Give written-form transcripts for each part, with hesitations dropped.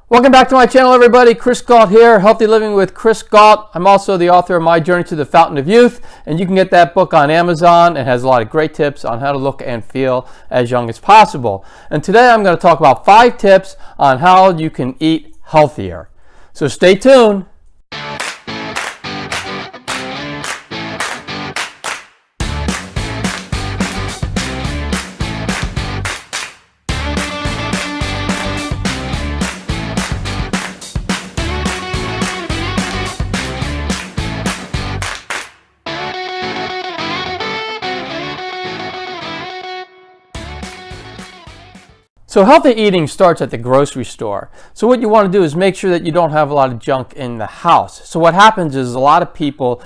Welcome back to my channel, everybody. Chris Gault here, Healthy Living with Chris Gault. I'm also the author of My Journey to the Fountain of Youth, and you can get that book on Amazon. It has a lot of great tips on how to look and feel as young as possible. And today I'm going to talk about 5 tips on how you can eat healthier. So stay tuned. So healthy eating starts at the grocery store. So what you want to do is make sure that you don't have a lot of junk in the house. So what happens is a lot of people,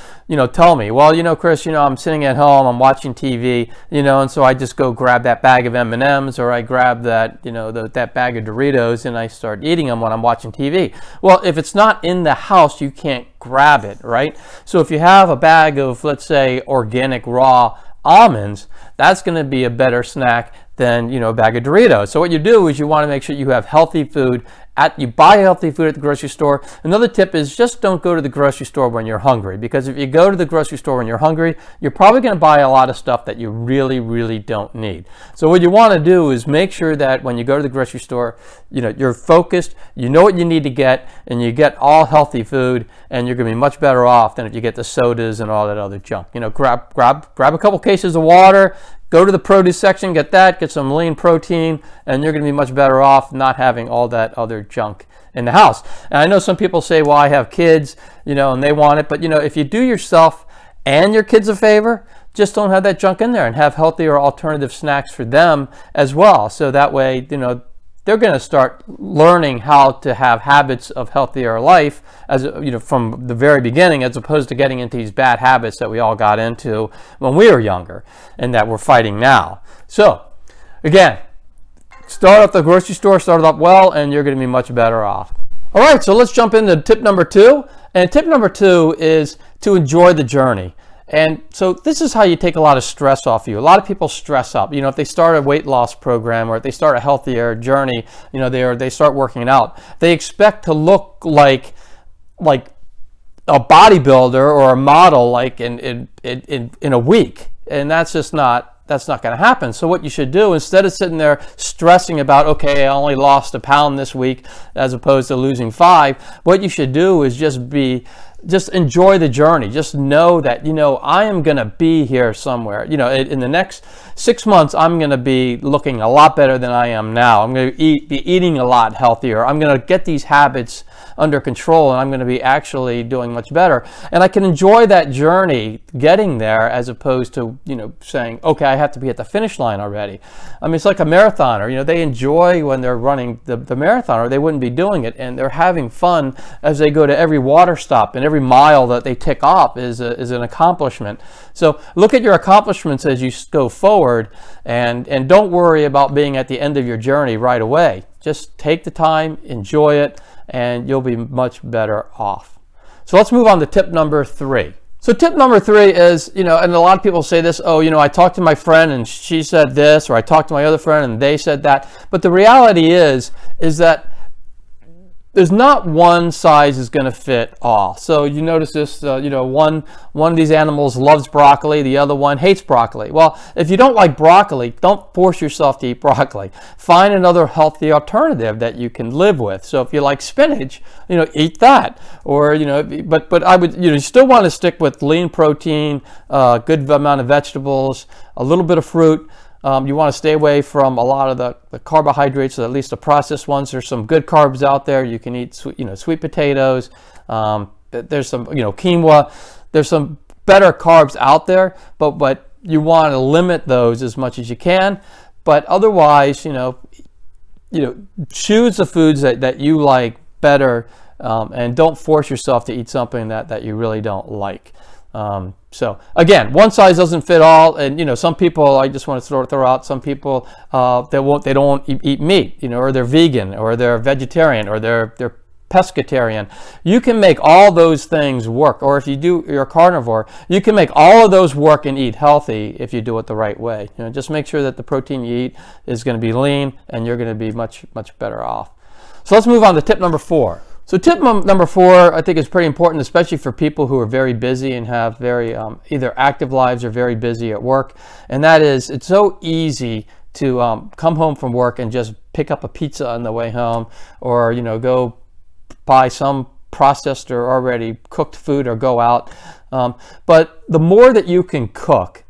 tell me, well, Chris, I'm sitting at home, I'm watching TV, and so I just go grab that bag of M&Ms or I grab that, that bag of Doritos and I start eating them when I'm watching TV. Well, if it's not in the house, you can't grab it, right? So if you have a bag of, let's say, organic raw almonds, that's going to be a better snack than a bag of Doritos. So what you do is you want to make sure you have healthy food you buy healthy food at the grocery store. Another tip is just don't go to the grocery store when you're hungry, because if you go to the grocery store when you're hungry, you're probably going to buy a lot of stuff that you really don't need. So what you want to do is make sure that when you go to the grocery store, you're focused, you know what you need to get, and you get all healthy food, and you're going to be much better off than if you get the sodas and all that other junk. Grab a couple cases of water, go to the produce section, get some lean protein, and you're going to be much better off not having all that other junk in the house. And I know some people say, well, I have kids, and they want it. But, if you do yourself and your kids a favor, just don't have that junk in there and have healthier alternative snacks for them as well. So that way, they're going to start learning how to have habits of healthier life from the very beginning, as opposed to getting into these bad habits that we all got into when we were younger and that we're fighting now. So again, start at the grocery store, start it up well, and you're going to be much better off. All right, so let's jump into tip number 2. And tip number 2 is to enjoy the journey. And so this is how you take a lot of stress off you. A lot of people stress up. If they start a weight loss program or if they start a healthier journey, they start working out, they expect to look like a bodybuilder or a model in a week. And that's just not going to happen. So what you should do, instead of sitting there stressing about, okay, I only lost a pound this week as opposed to losing 5, what you should do is just enjoy the journey. Just know that, I am going to be here somewhere. In the next 6 months, I'm going to be looking a lot better than I am now. I'm going to be eating a lot healthier. I'm going to get these habits under control, and I'm going to be actually doing much better. And I can enjoy that journey getting there, as opposed to, saying, okay, I have to be at the finish line already. I mean, it's like a marathoner. They enjoy when they're running the marathon, or they wouldn't be doing it. And they're having fun as they go to every water stop, and every mile that they tick off is an accomplishment. So look at your accomplishments as you go forward, and don't worry about being at the end of your journey right away. Just take the time, enjoy it, and you'll be much better off. So let's move on to tip number 3. So tip number 3 is, and a lot of people say this, I talked to my friend and she said this, or I talked to my other friend and they said that. But the reality is that there's not one size is going to fit all. So you notice this, one of these animals loves broccoli, the other one hates broccoli. Well, if you don't like broccoli, don't force yourself to eat broccoli. Find another healthy alternative that you can live with. So if you like spinach, eat that. Or, but I would, you still want to stick with lean protein, good amount of vegetables, a little bit of fruit. You want to stay away from a lot of the carbohydrates, or at least the processed ones. There's some good carbs out there. You can eat sweet potatoes. There's some quinoa. There's some better carbs out there, but you want to limit those as much as you can. But otherwise, choose the foods that you like better, and don't force yourself to eat something that you really don't like. So again, one size doesn't fit all, and some people, I just want to throw out, some people they don't eat meat, or they're vegan, or they're vegetarian, or they're pescatarian. You can make all those things work. Or if you're a carnivore, you can make all of those work and eat healthy if you do it the right way. Just make sure that the protein you eat is going to be lean, and you're going to be much better off. So let's move on to tip number 4. So tip number 4, I think, is pretty important, especially for people who are very busy and have very either active lives or very busy at work. And that is, it's so easy to come home from work and just pick up a pizza on the way home, or go buy some processed or already cooked food, or go out. But the more that you can cook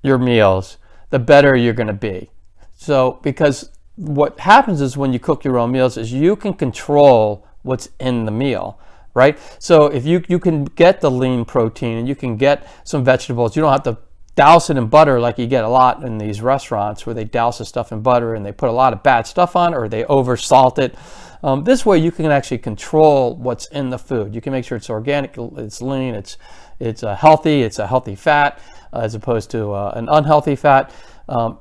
your meals, the better you're going to be. So because what happens is, when you cook your own meals, is you can control what's in the meal, right? So if you can get the lean protein, and you can get some vegetables, you don't have to douse it in butter like you get a lot in these restaurants, where they douse the stuff in butter and they put a lot of bad stuff on, or they over salt it. This way you can actually control what's in the food. You can make sure it's organic, it's lean, it's a healthy fat, as opposed to an unhealthy fat.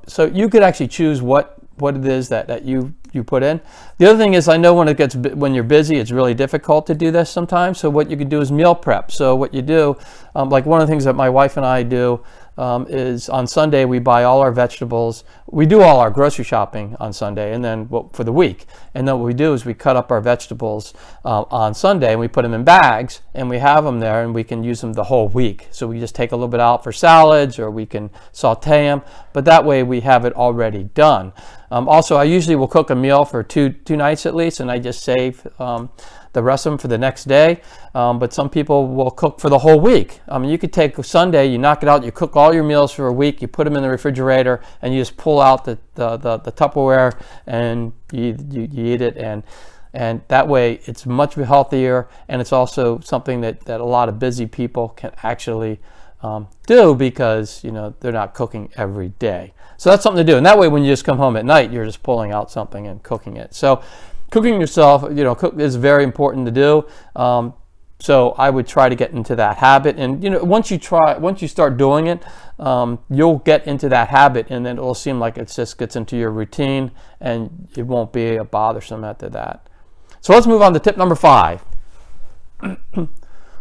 So you could actually choose what it is that you put in. The other thing is, I know when you're busy, it's really difficult to do this sometimes. So what you can do is meal prep. So what you do, like one of the things that my wife and I do, is on Sunday we buy all our vegetables. We do all our grocery shopping on Sunday, and then for the week. And then what we do is we cut up our vegetables on Sunday, and we put them in bags, and we have them there, and we can use them the whole week. So we just take a little bit out for salads, or we can saute them, but that way we have it already done. Also, I usually will cook a meal for two nights at least, and I just save the rest of them for the next day. But some people will cook for the whole week. I mean, you could take Sunday, you knock it out, you cook all your meals for a week, you put them in the refrigerator, and you just pull out the Tupperware, and you eat it, and that way it's much healthier, and it's also something that a lot of busy people can actually do, because they're not cooking every day. So that's something to do, and that way when you just come home at night, you're just pulling out something and cooking it. So cooking yourself, cook is very important to do. So I would try to get into that habit, and once you start doing it, you'll get into that habit, and then it'll seem like it just gets into your routine, and it won't be bothersome after that. So let's move on to tip number 5.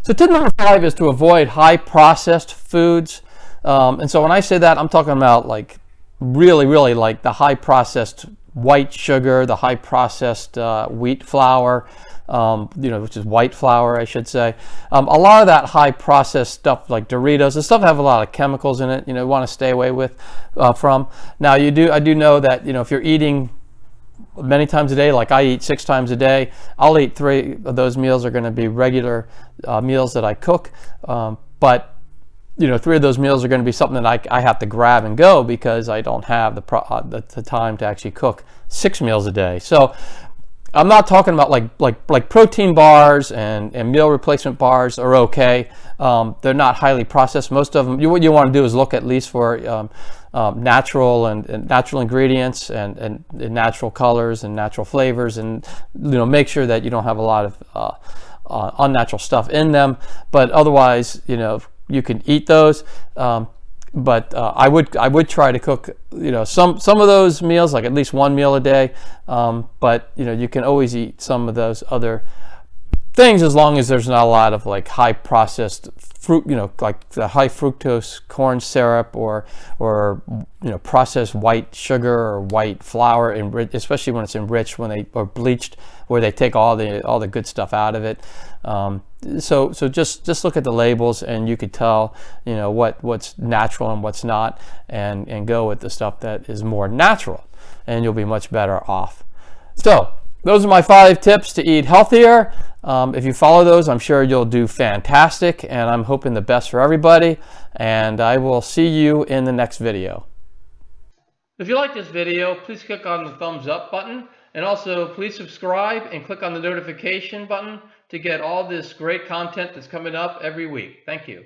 So tip number 5 is to avoid high processed foods. And so when I say that, I'm talking about like really like the high processed white sugar, the high processed wheat flour, which is white flour, I should say. A lot of that high processed stuff, like Doritos, the stuff have a lot of chemicals in it. You want to stay away from. Now I do know that if you're eating many times a day, like I eat 6 times a day, I'll eat 3 of those meals are going to be regular meals that I cook. But 3 of those meals are going to be something that I have to grab and go, because I don't have the time to actually cook 6 meals a day. So I'm not talking about like protein bars and meal replacement bars are okay. They're not highly processed. Most of them, what you want to do is look at least for natural and natural ingredients and natural colors and natural flavors, and make sure that you don't have a lot of unnatural stuff in them. But otherwise, you can eat those. But I would try to cook some of those meals, like at least 1 meal a day. But you can always eat some of those other things, as long as there's not a lot of like high processed fruit, like the high fructose corn syrup, or processed white sugar or white flour, especially when it's enriched, or bleached, where they take all the good stuff out of it. So just look at the labels, and you could tell what's natural and what's not, and go with the stuff that is more natural, and you'll be much better off. So those are my 5 tips to eat healthier. If you follow those, I'm sure you'll do fantastic, and I'm hoping the best for everybody, and I will see you in the next video. If you like this video, please click on the thumbs up button, and also please subscribe and click on the notification button to get all this great content that's coming up every week. Thank you.